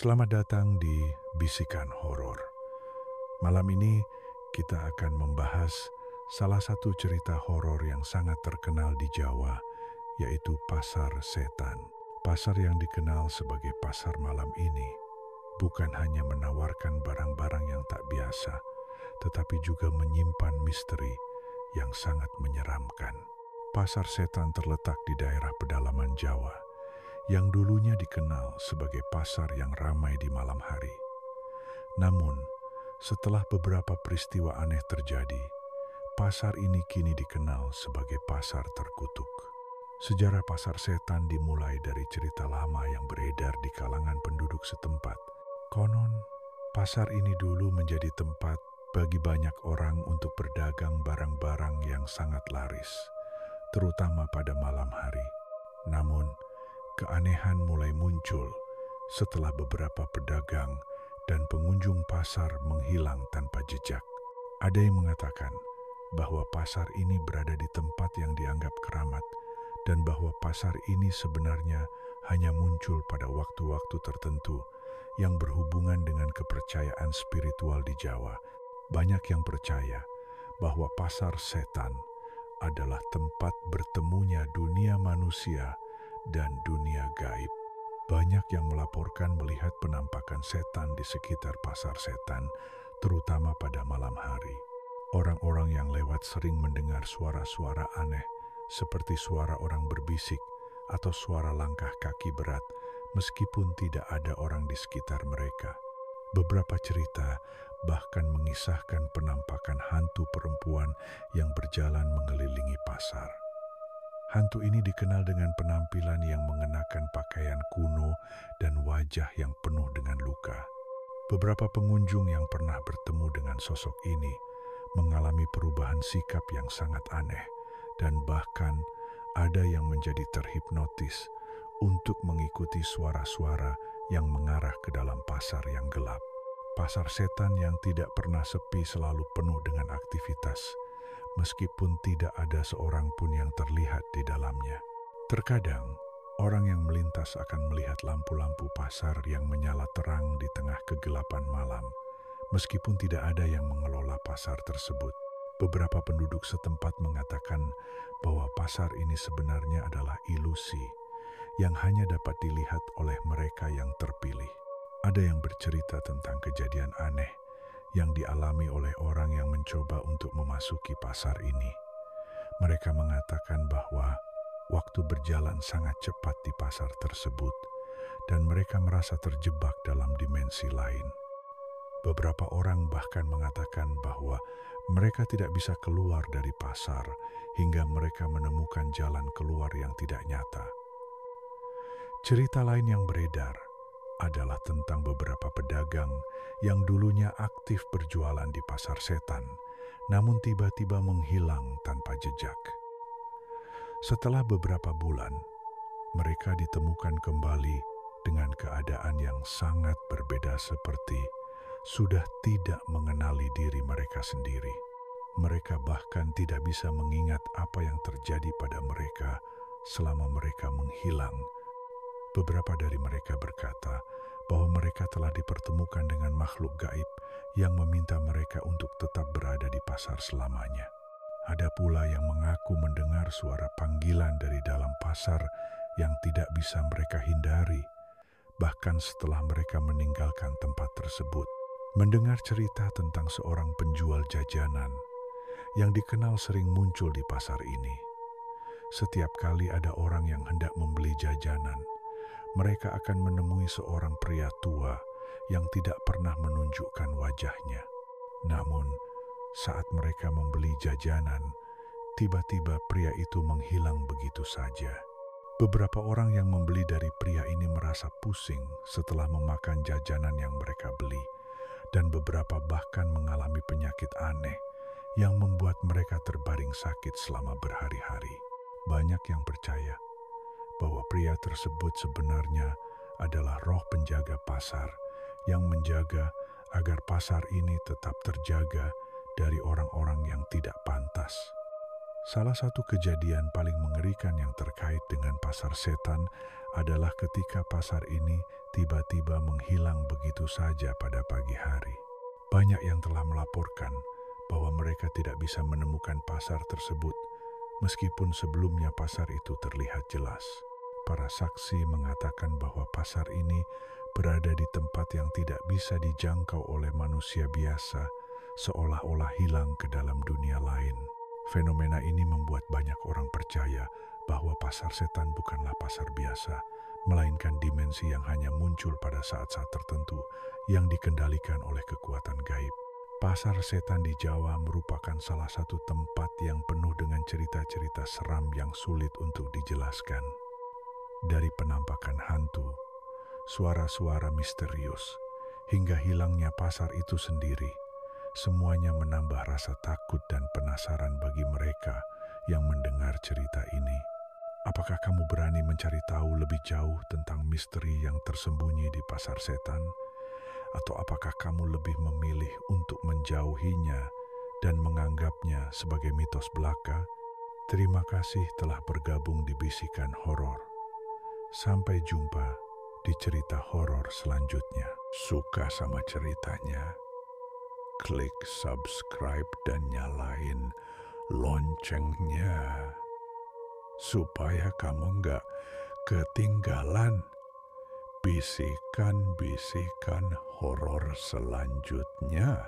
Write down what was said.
Selamat datang di Bisikan Horor. Malam ini kita akan membahas salah satu cerita horor yang sangat terkenal di Jawa, yaitu Pasar Setan. Pasar yang dikenal sebagai pasar malam ini bukan hanya menawarkan barang-barang yang tak biasa, tetapi juga menyimpan misteri yang sangat menyeramkan. Pasar Setan terletak di daerah pedalaman Jawa, yang dulunya dikenal sebagai pasar yang ramai di malam hari. Namun, setelah beberapa peristiwa aneh terjadi, pasar ini kini dikenal sebagai pasar terkutuk. Sejarah Pasar Setan dimulai dari cerita lama yang beredar di kalangan penduduk setempat. Konon, pasar ini dulu menjadi tempat bagi banyak orang untuk berdagang barang-barang yang sangat laris, terutama pada malam hari. Namun, keanehan mulai muncul setelah beberapa pedagang dan pengunjung pasar menghilang tanpa jejak. Ada yang mengatakan bahwa pasar ini berada di tempat yang dianggap keramat dan bahwa pasar ini sebenarnya hanya muncul pada waktu-waktu tertentu yang berhubungan dengan kepercayaan spiritual di Jawa. Banyak yang percaya bahwa Pasar Setan adalah tempat bertemunya dunia manusia dan dunia gaib. Banyak yang melaporkan melihat penampakan setan di sekitar Pasar Setan, terutama pada malam hari. Orang-orang yang lewat sering mendengar suara-suara aneh, seperti suara orang berbisik atau suara langkah kaki berat, meskipun tidak ada orang di sekitar mereka. Beberapa cerita bahkan mengisahkan penampakan hantu perempuan yang berjalan mengelilingi pasar. Hantu ini dikenal dengan penampilan yang mengenakan pakaian kuno dan wajah yang penuh dengan luka. Beberapa pengunjung yang pernah bertemu dengan sosok ini mengalami perubahan sikap yang sangat aneh, dan bahkan ada yang menjadi terhipnotis untuk mengikuti suara-suara yang mengarah ke dalam pasar yang gelap. Pasar Setan yang tidak pernah sepi selalu penuh dengan aktivitas, meskipun tidak ada seorang pun yang terlihat di dalamnya. Terkadang, orang yang melintas akan melihat lampu-lampu pasar yang menyala terang di tengah kegelapan malam, meskipun tidak ada yang mengelola pasar tersebut. Beberapa penduduk setempat mengatakan bahwa pasar ini sebenarnya adalah ilusi yang hanya dapat dilihat oleh mereka yang terpilih. Ada yang bercerita tentang kejadian aneh yang dialami oleh orang yang mencoba untuk memasuki pasar ini. Mereka mengatakan bahwa waktu berjalan sangat cepat di pasar tersebut dan mereka merasa terjebak dalam dimensi lain. Beberapa orang bahkan mengatakan bahwa mereka tidak bisa keluar dari pasar hingga mereka menemukan jalan keluar yang tidak nyata. Cerita lain yang beredar adalah tentang beberapa pedagang yang dulunya aktif berjualan di Pasar Setan, namun tiba-tiba menghilang tanpa jejak. Setelah beberapa bulan, mereka ditemukan kembali dengan keadaan yang sangat berbeda, seperti sudah tidak mengenali diri mereka sendiri. Mereka bahkan tidak bisa mengingat apa yang terjadi pada mereka selama mereka menghilang. Beberapa dari mereka berkata bahwa mereka telah dipertemukan dengan makhluk gaib yang meminta mereka untuk tetap berada di pasar selamanya. Ada pula yang mengaku mendengar suara panggilan dari dalam pasar yang tidak bisa mereka hindari, bahkan setelah mereka meninggalkan tempat tersebut. Mendengar cerita tentang seorang penjual jajanan yang dikenal sering muncul di pasar ini. Setiap kali ada orang yang hendak membeli jajanan, mereka akan menemui seorang pria tua yang tidak pernah menunjukkan wajahnya. Namun, saat mereka membeli jajanan, tiba-tiba pria itu menghilang begitu saja. Beberapa orang yang membeli dari pria ini merasa pusing setelah memakan jajanan yang mereka beli, dan beberapa bahkan mengalami penyakit aneh yang membuat mereka terbaring sakit selama berhari-hari. Banyak yang percaya bahwa pria tersebut sebenarnya adalah roh penjaga pasar yang menjaga agar pasar ini tetap terjaga dari orang-orang yang tidak pantas. Salah satu kejadian paling mengerikan yang terkait dengan pasar setan adalah ketika pasar ini tiba-tiba menghilang begitu saja pada pagi hari. Banyak yang telah melaporkan bahwa mereka tidak bisa menemukan pasar tersebut, meskipun sebelumnya pasar itu terlihat jelas. Para saksi mengatakan bahwa pasar ini berada di tempat yang tidak bisa dijangkau oleh manusia biasa, seolah-olah hilang ke dalam dunia lain. Fenomena ini membuat banyak orang percaya bahwa pasar setan bukanlah pasar biasa, melainkan dimensi yang hanya muncul pada saat-saat tertentu yang dikendalikan oleh kekuatan gaib. Pasar setan di Jawa merupakan salah satu tempat yang penuh dengan cerita-cerita seram yang sulit untuk dijelaskan. Dari penampakan hantu, suara-suara misterius, hingga hilangnya pasar itu sendiri, semuanya menambah rasa takut dan penasaran bagi mereka yang mendengar cerita ini. Apakah kamu berani mencari tahu lebih jauh tentang misteri yang tersembunyi di pasar setan? Atau apakah kamu lebih memilih untuk menjauhinya dan menganggapnya sebagai mitos belaka? Terima kasih telah bergabung di Bisikan Horor. Sampai jumpa di cerita horor selanjutnya. Suka sama ceritanya? Klik subscribe dan nyalain loncengnya supaya kamu nggak ketinggalan bisikan-bisikan horor selanjutnya.